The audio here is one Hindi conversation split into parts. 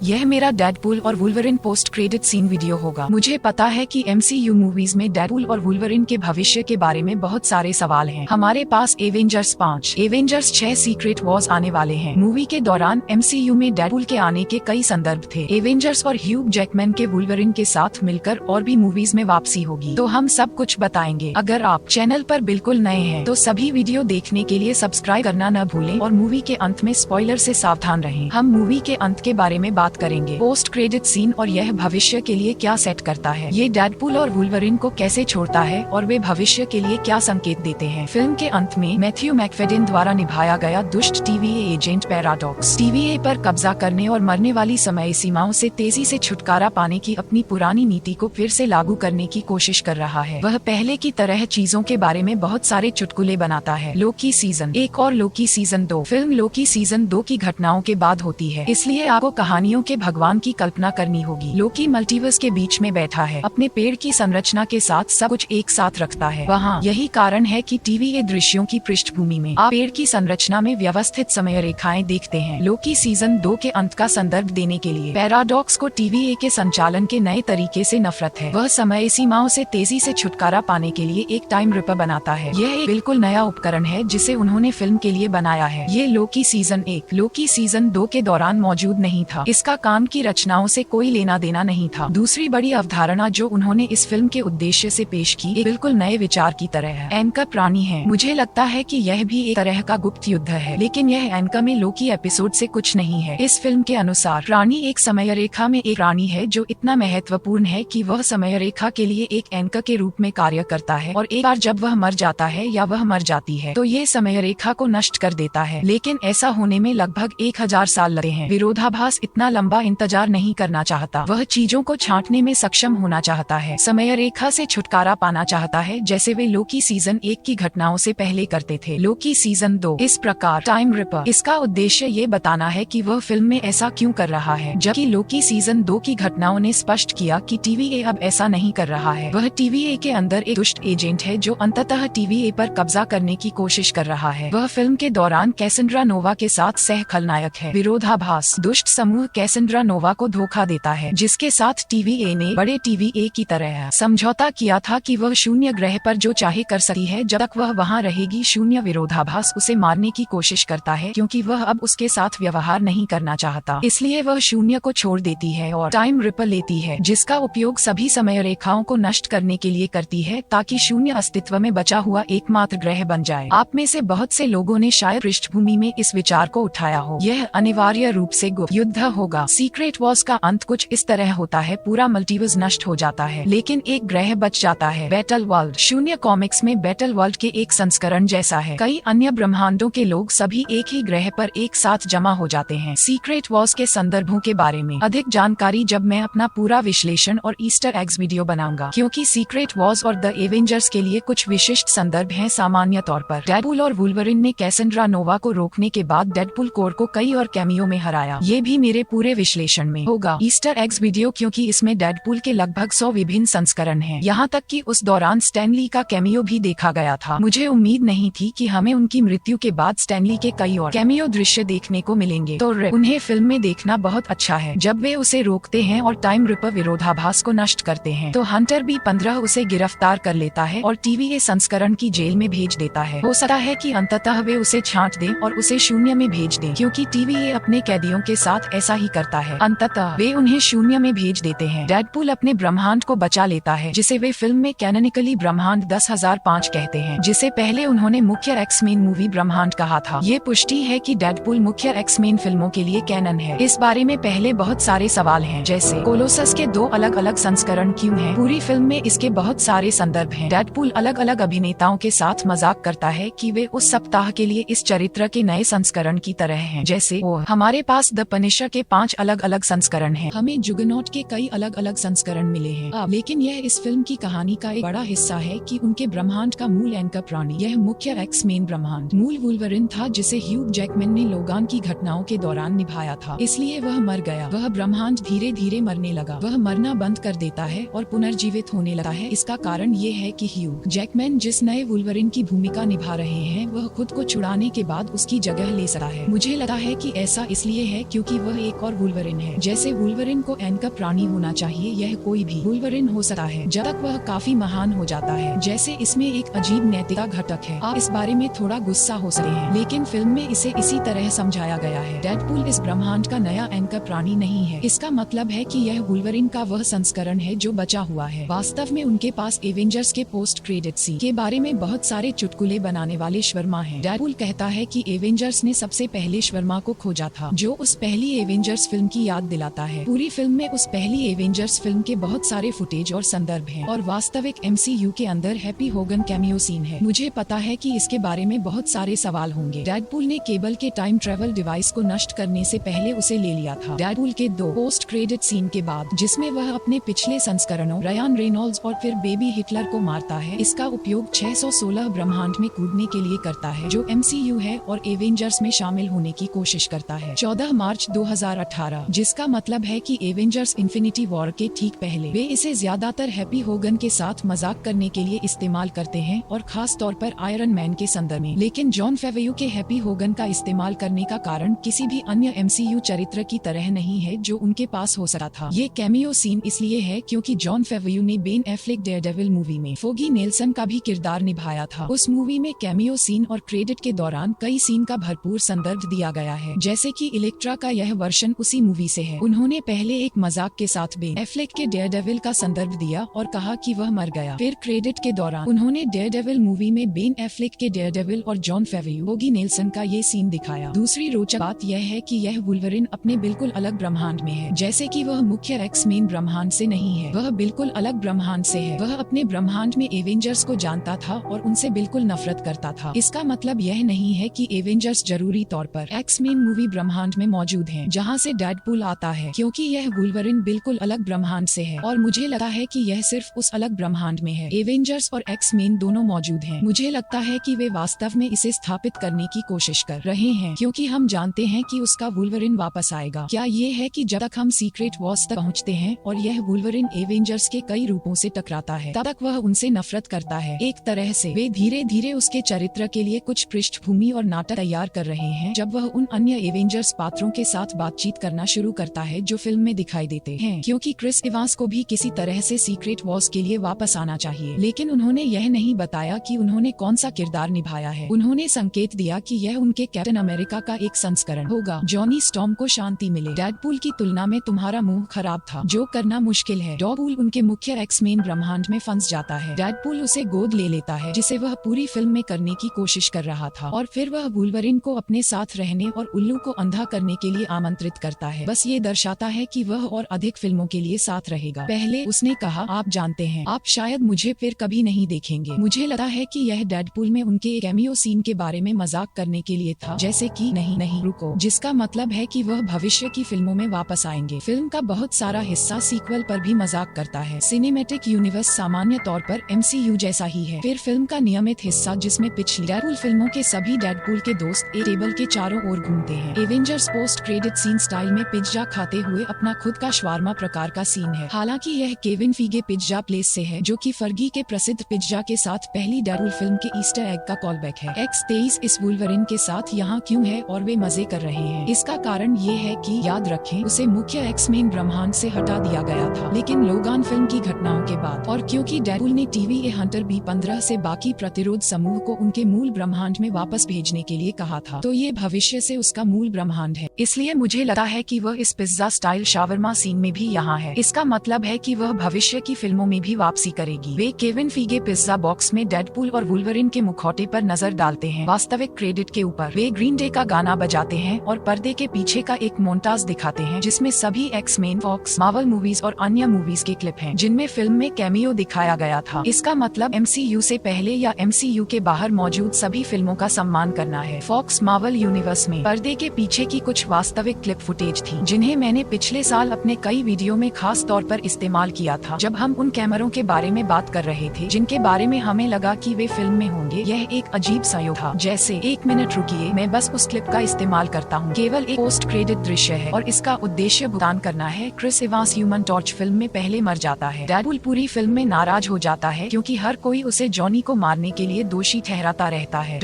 यह मेरा डेडपूल और Wolverine post credit scene video होगा। मुझे पता है कि MCU मूवीज में डेडपूल और वुल्वरिन के भविष्य के बारे में बहुत सारे सवाल हैं। हमारे पास एवेंजर्स 5, एवेंजर्स 6 सीक्रेट वॉर्स आने वाले हैं। मूवी के दौरान MCU में डेडपूल के आने के कई संदर्भ थे। एवेंजर्स और ह्यू जैकमैन के वुल्वरिन के साथ मिलकर और भी मूवीज में वापसी होगी, तो हम सब कुछ बताएंगे। अगर आप चैनल पर बिल्कुल नए हैं तो सभी वीडियो देखने के लिए सब्सक्राइब करना न भूलें और मूवी के अंत में स्पॉइलर से सावधान रहें। हम मूवी के अंत के बारे में बात करेंगे, पोस्ट क्रेडिट सीन और यह भविष्य के लिए क्या सेट करता है, ये डेडपूल और वुल्वरिन को कैसे छोड़ता है और वे भविष्य के लिए क्या संकेत देते हैं। फिल्म के अंत में मैथ्यू मैकफेडिन द्वारा निभाया गया दुष्ट TVA एजेंट पैराडॉक्स TVA पर कब्जा करने और मरने वाली समय सीमाओं से तेजी से छुटकारा पाने की अपनी पुरानी नीति को फिर से लागू करने की कोशिश कर रहा है। वह पहले की तरह चीजों के बारे में बहुत सारे चुटकुले बनाता है। लोकी सीजन 1 और Loki season 2। Film Loki season 2 की घटनाओं के बाद होती है, इसलिए आपको कहानियों के भगवान की कल्पना करनी होगी। लोकी मल्टीवर्स के बीच में बैठा है, अपने पेड़ की संरचना के साथ सब कुछ एक साथ रखता है। वहाँ यही कारण है कि TVA दृश्यों की पृष्ठभूमि में आप पेड़ की संरचना में व्यवस्थित समय रेखाएं देखते हैं। लोकी सीजन 2 के अंत का संदर्भ देने के लिए पैराडॉक्स को TVA के संचालन के नए तरीके से नफरत है। वह समय सीमाओं से तेजी से छुटकारा पाने के लिए एक टाइम रिपर बनाता है। यह एक बिल्कुल नया उपकरण है जिसे उन्होंने फिल्म के लिए बनाया है। ये लोकी सीजन 1 लोकी सीजन 2 के दौरान मौजूद नहीं था। इसका काम की रचनाओं से कोई लेना देना नहीं था। दूसरी बड़ी अवधारणा जो उन्होंने इस फिल्म के उद्देश्य से पेश की, एक बिल्कुल नए विचार की तरह है। एंकर प्राणी है। मुझे लगता है कि यह भी एक तरह का गुप्त युद्ध है, लेकिन यह एंकर में लोकी एपिसोड से कुछ नहीं है। इस फिल्म के अनुसार प्राणी एक समय रेखा में एक प्राणी है जो इतना महत्वपूर्ण है कि वह समय रेखा के लिए एक एंकर के रूप में कार्य करता है, और एक बार जब वह मर जाता है या वह मर जाती है तो ये समय रेखा को नष्ट कर देता है। लेकिन ऐसा होने में लगभग 1000 साल लगते हैं। विरोधाभास इतना लंबा इंतजार नहीं करना चाहता। वह चीजों को छांटने में सक्षम होना चाहता है, समय रेखा से छुटकारा पाना चाहता है, जैसे वे लोकी सीजन 1 की घटनाओं से पहले करते थे। लोकी सीजन 2 इस प्रकार टाइम रिपर, इसका उद्देश्य ये बताना है कि वह फिल्म में ऐसा क्यों कर रहा है, जबकि लोकी सीजन 2 की घटनाओं ने स्पष्ट किया कि TVA अब ऐसा नहीं कर रहा है। वह TVA के अंदर एक दुष्ट एजेंट है जो अंततः TVA पर कब्जा करने की कोशिश कर रहा है। वह फिल्म के दौरान कैसेंड्रा नोवा के साथ सह खलनायक है। विरोधाभास, दुष्ट समूह कैसेंड्रा नोवा को धोखा देता है, जिसके साथ TVA ने बड़े TVA की तरह समझौता किया था कि वह शून्य ग्रह पर जो चाहे कर सकती है जब तक वह वहां रहेगी। शून्य विरोधाभास उसे मारने की कोशिश करता है क्योंकि वह अब उसके साथ व्यवहार नहीं करना चाहता, इसलिए वह शून्य को छोड़ देती है और टाइम रिपर लेती है, जिसका उपयोग सभी समय रेखाओं को नष्ट करने के लिए करती है ताकि शून्य अस्तित्व में बचा हुआ एकमात्र ग्रह बन जाए। आप में से बहुत से लोगों ने शायद पृष्ठभूमि में इस विचार को उठाया हो। यह अनिवार्य रूप से गुप्त युद्ध होगा। सीक्रेट वॉर्स का अंत कुछ इस तरह होता है, पूरा मल्टीवर्स नष्ट हो जाता है लेकिन एक ग्रह बच जाता है, बैटल वर्ल्ड। शून्य कॉमिक्स में बैटल वर्ल्ड के एक संस्करण जैसा है। कई अन्य ब्रह्मांडों के लोग सभी एक ही ग्रह पर एक साथ जमा हो जाते हैं। सीक्रेट वॉर्स के संदर्भों के बारे में अधिक जानकारी जब मैं अपना पूरा विश्लेषण और ईस्टर एग्स वीडियो बनाऊंगा, क्योंकि सीक्रेट वॉर्स और द एवेंजर्स के लिए कुछ विशिष्ट संदर्भ हैं। सामान्य तौर पर डेडपूल और वुल्वरिन ने कैसेंड्रा नोवा को रोकने के बाद डेडपूल कोर को कई और कैमियो में हराया। ये भी मेरे पूरे विश्लेषण में होगा ईस्टर एग्स वीडियो, क्योंकि इसमें डेडपूल के लगभग 100 विभिन्न संस्करण हैं। यहाँ तक कि उस दौरान स्टैनली का कैमियो भी देखा गया था। मुझे उम्मीद नहीं थी कि हमें उनकी मृत्यु के बाद स्टैनली के कई और कैमियो दृश्य देखने को मिलेंगे, तो उन्हें फिल्म में देखना बहुत अच्छा है। जब वे उसे रोकते हैं और टाइम रिपर विरोधाभास को नष्ट करते हैं तो हंटर B15 उसे गिरफ्तार कर लेता है और TVA संस्करण की जेल में भेज देता है। हो सकता है कि अंततः वे उसे छांट दें और उसे शून्य में भेज दें, क्योंकि TVA अपने कैदियों के साथ ऐसा ही करता है। अंततः वे उन्हें शून्य में भेज देते हैं। डेडपूल अपने ब्रह्मांड को बचा लेता है, जिसे वे फिल्म में कैनोनिकली ब्रह्मांड 10005 कहते हैं, जिसे पहले उन्होंने मुख्य एक्समेन मूवी ब्रह्मांड कहा था। ये पुष्टि है कि डेडपूल मुख्य एक्समेन फिल्मों के लिए कैनन है। इस बारे में पहले बहुत सारे सवाल हैं, जैसे कोलोसस के 2 अलग अलग संस्करण क्यों हैं? पूरी फिल्म में इसके बहुत सारे संदर्भ हैं। डेडपूल अलग अलग अभिनेताओं के साथ मजाक करता है कि वे उस सप्ताह के लिए इस चरित्र के नए संस्करण की तरह हैं, जैसे हमारे पास द पनिशर के 5 अलग अलग संस्करण हैं। हमें जुगनॉट के कई अलग अलग संस्करण मिले हैं। लेकिन यह इस फिल्म की कहानी का एक बड़ा हिस्सा है कि उनके ब्रह्मांड का मूल एंकर प्राणी, यह मुख्य एक्समेन ब्रह्मांड मूल वुल्वरिन था, जिसे ह्यू जैकमैन ने लोगान की घटनाओं के दौरान निभाया था, इसलिए वह मर गया। वह ब्रह्मांड धीरे धीरे मरने लगा। वह मरना बंद कर देता है और पुनर्जीवित होने लगता है। इसका कारण ये है कि ह्यू जैकमैन जिस नए वुल्वरिन की भूमिका निभा रहे हैं, वह खुद को छुड़ाने के बाद उसकी जगह ले सकता है। मुझे लगता है कि ऐसा इसलिए है क्योंकि वह एक और वुल्वरिन है। जैसे वुल्वरिन को एन का प्राणी होना चाहिए, यह कोई भी वुल्वरिन हो सकता है जब तक वह काफी महान हो जाता है। जैसे इसमें एक अजीब नैतिकता घटक है। आप इस बारे में थोड़ा गुस्सा हो सकते हैं, लेकिन फिल्म में इसे इसी तरह समझाया गया है। डेडपूल इस ब्रह्मांड का नया एन का प्राणी नहीं है। इसका मतलब है कि यह वुल्वरिन का वह संस्करण है जो बचा हुआ है। वास्तव में उनके पास एवेंजर्स के पोस्ट क्रेडिट सीन के बारे में बहुत सारे चुटकुले बनाने वाले शर्मा हैं। डेडपूल कहता है कि एवेंजर्स ने सबसे पहले शर्मा को खोजा था, जो उस पहली एवेंजर्स फिल्म की याद दिलाता है। पूरी फिल्म में उस पहली एवेंजर्स फिल्म के बहुत सारे फुटेज और संदर्भ हैं और वास्तविक MCU के अंदर हैप्पी होगन कैमियो सीन है। मुझे पता है कि इसके बारे में बहुत सारे सवाल होंगे। डेडपूल ने केबल के टाइम ट्रेवल डिवाइस को नष्ट करने से पहले उसे ले लिया था। डेडपूल के 2 पोस्ट क्रेडिट सीन के बाद, जिसमें वह अपने पिछले संस्करणों रायन रेनॉल्ड्स और फिर बेबी हिटलर को मारता है, इसका उपयोग 616 ब्रह्मांड में कूदने के लिए करता है जो MCU है और एवेंजर्स में शामिल होने की कोशिश करता है। 14 मार्च 2018, जिसका मतलब है कि एवेंजर्स इन्फिनिटी वॉर के ठीक पहले वे इसे ज्यादातर हैप्पी होगन के साथ मजाक करने के लिए इस्तेमाल करते हैं और खास तौर पर आयरन मैन के संदर्भ में। लेकिन जॉन फेवेयू के हैप्पी होगन का इस्तेमाल करने का कारण किसी भी अन्य MCU चरित्र की तरह नहीं है जो उनके पास हो सकता था। ये कैमियो सीन इसलिए है क्योंकि जॉन फेवेयू ने बेन एफ्लेक डेयरडेविल मूवी में फोगी नेल्सन का भी किरदार निभाया था। उस मूवी में कैमियो सीन और क्रेडिट के दौरान कई सीन का भरपूर संदर्भ दिया गया है, जैसे कि इलेक्ट्रा का यह वर्षन उसी मूवी से है। उन्होंने पहले एक मजाक के साथ बेन एफ्लेक के डेयरडेविल का संदर्भ दिया और कहा कि वह मर गया। फिर क्रेडिट के दौरान उन्होंने डेयरडेविल मूवी में बेन एफ्लेक के डेयरडेविल और जॉन फेवेयू फोगी नेल्सन का ये सीन दिखाया। दूसरी रोचक बात यह है कि यह वुल्वरिन अपने बिल्कुल अलग ब्रह्मांड में है, जैसे कि वह मुख्य एक्स-मेन ब्रह्मांड से नहीं है, वह बिल्कुल अलग ब्रह्मांड से है। वह अपने ब्रह्मांड में एवेंजर्स को जानता था और उनसे बिल्कुल नफरत करता था। इसका मतलब यह नहीं है कि एवेंजर्स जरूरी तौर पर एक्स-मेन मूवी ब्रह्मांड में मौजूद हैं, जहां से डेडपूल आता है, क्योंकि यह वुल्वरिन बिल्कुल अलग ब्रह्मांड से है और मुझे लगता है कि यह सिर्फ उस अलग ब्रह्मांड में है। एवेंजर्स और एक्स-मेन दोनों मौजूद हैं। मुझे लगता है कि वे वास्तव में इसे स्थापित करने की कोशिश कर रहे हैं, क्योंकि हम जानते हैं कि उसका वुल्वरिन वापस आएगा। क्या ये है कि जब तक हम सीक्रेट वॉर्स तक पहुँचते हैं और यह वुल्वरिन एवेंजर्स के कई रूपों से टकराता है, तब तक वह उनसे नफरत करता है। एक तरह से वे धीरे धीरे उसके चरित्र के लिए कुछ पृष्ठभूमि और नाटक तैयार कर रहे हैं जब वह उन अन्य एवेंजर्स पात्रों के साथ बातचीत करना शुरू करता है जो फिल्म में दिखाई देते हैं, क्योंकि क्रिस इवांस को भी किसी तरह से सीक्रेट वॉर्स के लिए वापस आना चाहिए। लेकिन उन्होंने यह नहीं बताया कि उन्होंने कौन सा किरदार निभाया है। उन्होंने संकेत दिया कि यह उनके कैप्टन अमेरिका का एक संस्करण होगा। जॉनी स्टॉर्म को शांति मिले। डेडपूल की तुलना में तुम्हारा मुंह खराब था, जो करना मुश्किल है। डेडपूल उनके मुख्य एक्स-मेन ब्रह्मांड में फंस जाता है। डेडपूल उसे गोद ले लेता है, जिसे वह पूरी फिल्म में करने की कोशिश कर रहा था, और फिर वह वुल्वरिन को अपने साथ रहने और उल्लू को अंधा करने के लिए आमंत्रित करता है। बस ये दर्शाता है कि वह और अधिक फिल्मों के लिए साथ रहेगा। पहले उसने कहा, आप जानते हैं, आप शायद मुझे फिर कभी नहीं देखेंगे। मुझे लगा है कि यह डेडपूल में उनके कैमियो सीन के बारे में मजाक करने के लिए था, जैसे कि नहीं नहीं रुको, जिसका मतलब है कि वह भविष्य की फिल्मों में वापस आएंगे। फिल्म का बहुत सारा हिस्सा सीक्वल पर भी मजाक करता है। सिनेमैटिक यूनिवर्स सामान्य तौर पर MCU जैसा ही है। फिर फिल्म का नियमित हिस्सा, जिसमें पिछली डेडपूल फिल्मों के सभी डेडपूल के दोस्त एक टेबल के चारों ओर घूमते हैं। Avengers post credit scene style में पिज्जा खाते हुए अपना खुद का शवारमा प्रकार का सीन है। हालांकि यह केविन फीगे पिज्जा प्लेस से है, जो कि फर्गी के प्रसिद्ध पिज्जा के साथ पहली डेडपूल फिल्म के ईस्टर एग का कॉलबैक है। X23 इस वुल्वरिन के साथ यहाँ क्यों है और वे मजे कर रहे हैं? इसका कारण ये है कि याद रखें, उसे मुख्य एक्स-मेन ब्रह्मांड से हटा दिया गया था, लेकिन लोगान फिल्म की घटनाओं के बाद, और क्योंकि डेडपूल ने TVA हंटर B15 से बाकी प्रतिरोध समूह को उनके मूल ब्रह्मांड में वापस भेजने के लिए कहा था, तो ये भविष्य से उसका मूल ब्रह्मांड है। इसलिए मुझे लगता है कि वह इस पिज्जा स्टाइल शावरमा सीन में भी यहाँ है। इसका मतलब है कि वह भविष्य की फिल्मों में भी वापसी करेगी। वे केविन फीगे पिज्जा बॉक्स में डेडपूल और वुल्वरिन के मुखौटे पर नजर डालते हैं। वास्तविक क्रेडिट के ऊपर वे ग्रीन डे का गाना बजाते हैं और पर्दे के पीछे का एक मोन्टाज दिखाते हैं, जिसमें सभी एक्स-मेन, फॉक्स, मार्वल मूवीज और अन्य मूवीज के क्लिप हैं, जिनमें फिल्म में कैमियो दिखाया गया था। इसका मतलब MCU से पहले या MCU के बाहर मौजूद सभी फिल्मों का सम्मान करना है। फॉक्स मार्वल यूनिवर्स में पर्दे के पीछे की कुछ वास्तविक क्लिप फुटेज थी, जिन्हें मैंने पिछले साल अपने कई वीडियो में खास तौर पर इस्तेमाल किया था, जब हम उन कैमरों के बारे में बात कर रहे थे जिनके बारे में हमें लगा कि वे फिल्म में होंगे। यह एक अजीब संयोग था। जैसे, एक मिनट रुकिए, मैं बस उस क्लिप का इस्तेमाल करता हूँ। केवल एक पोस्ट क्रेडिट दृश्य है और इसका उद्देश्य भुगतान करना है। Chris Evans Human Torch film में पहले मर जाता है। डेडपूल पूरी फिल्म में नाराज हो जाता है क्योंकि हर कोई उसे जॉनी को मारने के लिए दोषी ठहराता रहता है।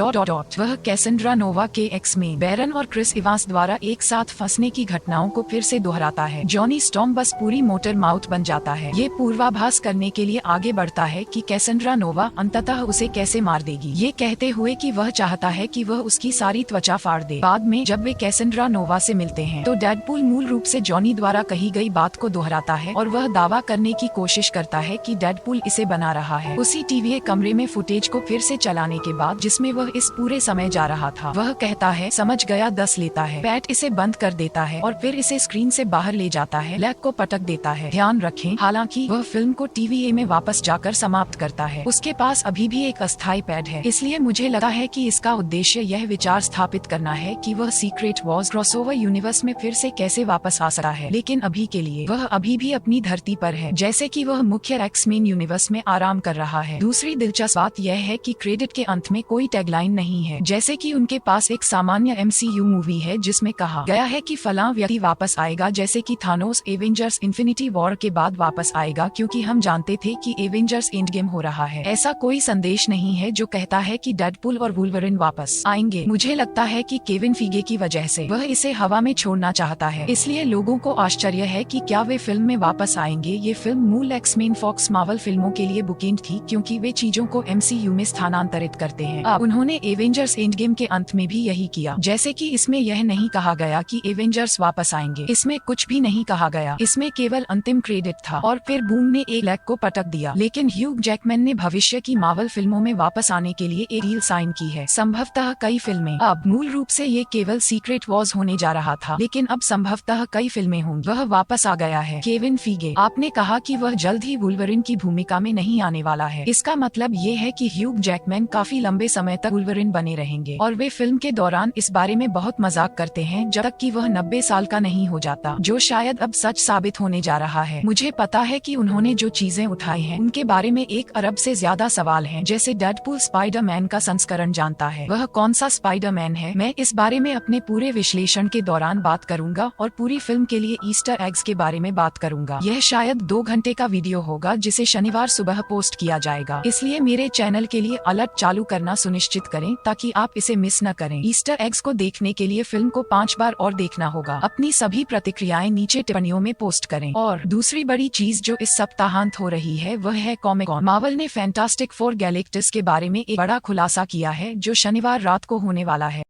वह कैसेंड्रा नोवा के एक्स-मेन बैरन और क्रिस इवांस द्वारा एक साथ फंसने की घटनाओं को फिर से दोहराता है। जॉनी स्टॉर्म बस पूरी मोटर माउथ बन जाता है। ये पूर्वाभास करने के लिए आगे बढ़ता है कि कैसेंड्रा नोवा अंततः उसे कैसे मार देगी, ये कहते हुए कि वह चाहता है कि वह उसकी सारी त्वचा फाड़ दे। बाद में जब वे कैसेंड्रा नोवा से मिलते हैं तो डेडपूल मूल रूप से जॉनी द्वारा कही गई बात को दोहराता है और वह दावा करने की कोशिश करता है कि डेडपूल इसे बना रहा है। उसी टीवी कमरे में फुटेज को फिर से चलाने के बाद जिसमें वह इस पूरे समय जा रहा था, वह कहता है समझ गया 10 लेता है। पैट इसे बंद कर देता है और फिर इसे स्क्रीन से बाहर ले जाता है, लैग को पटक देता है। ध्यान रखें, हालांकि वह फिल्म को टीवीए में वापस जाकर समाप्त करता है। उसके पास अभी भी एक अस्थायी पैड है, इसलिए मुझे लगा है कि इसका उद्देश्य यह विचार स्थापित करना है कि वह सीक्रेट वॉर्स क्रॉसओवर यूनिवर्स में फिर से कैसे वापस आ सकता है। लेकिन अभी के लिए वह अभी भी अपनी धरती पर है, जैसे कि वह मुख्य एक्स-मेन यूनिवर्स में आराम कर रहा है। दूसरी दिलचस्प बात यह है कि क्रेडिट के अंत में कोई टैगलाइन नहीं है, जैसे कि उनके पास एक सामान्य एमसीयू मूवी है जिसमें कहा गया है कि फलां व्यक्ति वापस आएगा, जैसे कि थानोस एवेंजर्स इन्फिनिटी वॉर के बाद वापस आएगा क्योंकि हम जानते थे कि एवेंजर्स एंड गेम हो रहा है। ऐसा कोई संदेश नहीं है जो कहता है कि डेडपूल और वुल्वरिन वापस आएंगे। मुझे लगता है कि केविन फीगे की वजह से वह इसे हवा में छोड़ना चाहता है, इसलिए लोगों को आश्चर्य है कि क्या वे फिल्म में वापस आएंगे। ये फिल्म मूल एक्स-मेन फॉक्स मार्वल फिल्मों के लिए बुकिंग थी क्योंकि वे चीजों को एमसीयू में स्थानांतरित करते हैं। अब उन्होंने एवेंजर्स एंड गेम के अंत में भी यही किया, जैसे कि इसमें यह नहीं कहा गया कि एवेंजर्स वापस आएंगे, इसमें कुछ भी नहीं कहा गया, इसमें केवल अंतिम क्रेडिट था और फिर बूम ने एक लैग को पटक दिया। लेकिन ह्यूग जैकमैन ने भविष्य की मार्वल फिल्मों में वापस आने के लिए एक डील साइन की है, संभवतः कई फिल्में। अब मूल रूप से ये केवल सीक्रेट वॉर्स होने जा रहा था, लेकिन अब संभवतः कई फिल्में होंगी। वह वापस आ गया है। केविन फीगे, आपने कहा कि वह जल्द ही वुल्वरिन की भूमिका में नहीं आने वाला है। इसका मतलब ये है कि ह्यूग जैकमैन काफी लंबे समय तक वुल्वरिन बने रहेंगे और वे फिल्म के दौरान इस बारे में बहुत मजाक करते हैं जब तक कि वह 90 साल का नहीं हो जाता, जो शायद अब सच साबित होने जा रहा है। मुझे पता है कि उन्होंने जो चीजें उठाई हैं उनके बारे में 1 अरब से ज्यादा सवाल हैं, जैसे डेडपूल स्पाइडरमैन का संस्करण जानता है, वह कौन सा स्पाइडरमैन है। मैं इस बारे में अपने पूरे विश्लेषण के दौरान बात करूंगा और पूरी फिल्म के लिए ईस्टर एग्स के बारे में बात करूंगा। यह शायद 2 घंटे का वीडियो होगा जिसे शनिवार सुबह पोस्ट किया जाएगा, इसलिए मेरे चैनल के लिए अलर्ट चालू करना सुनिश्चित करें ताकि आप इसे मिस न करें। ईस्टर एग्स को देखने के लिए फिल्म को 5 बार और देखना होगा। अपनी सभी प्रतिक्रियाएं नीचे टिप्पणियों में पोस्ट करें। और दूसरी बड़ी चीज जो इस सप्ताहांत हो रही है वह है कॉमिक-कॉन। मार्वल ने फैंटास्टिक फोर गैलेक्टिक्स के बारे में एक बड़ा खुलासा किया है जो शनिवार रात को होने वाला है।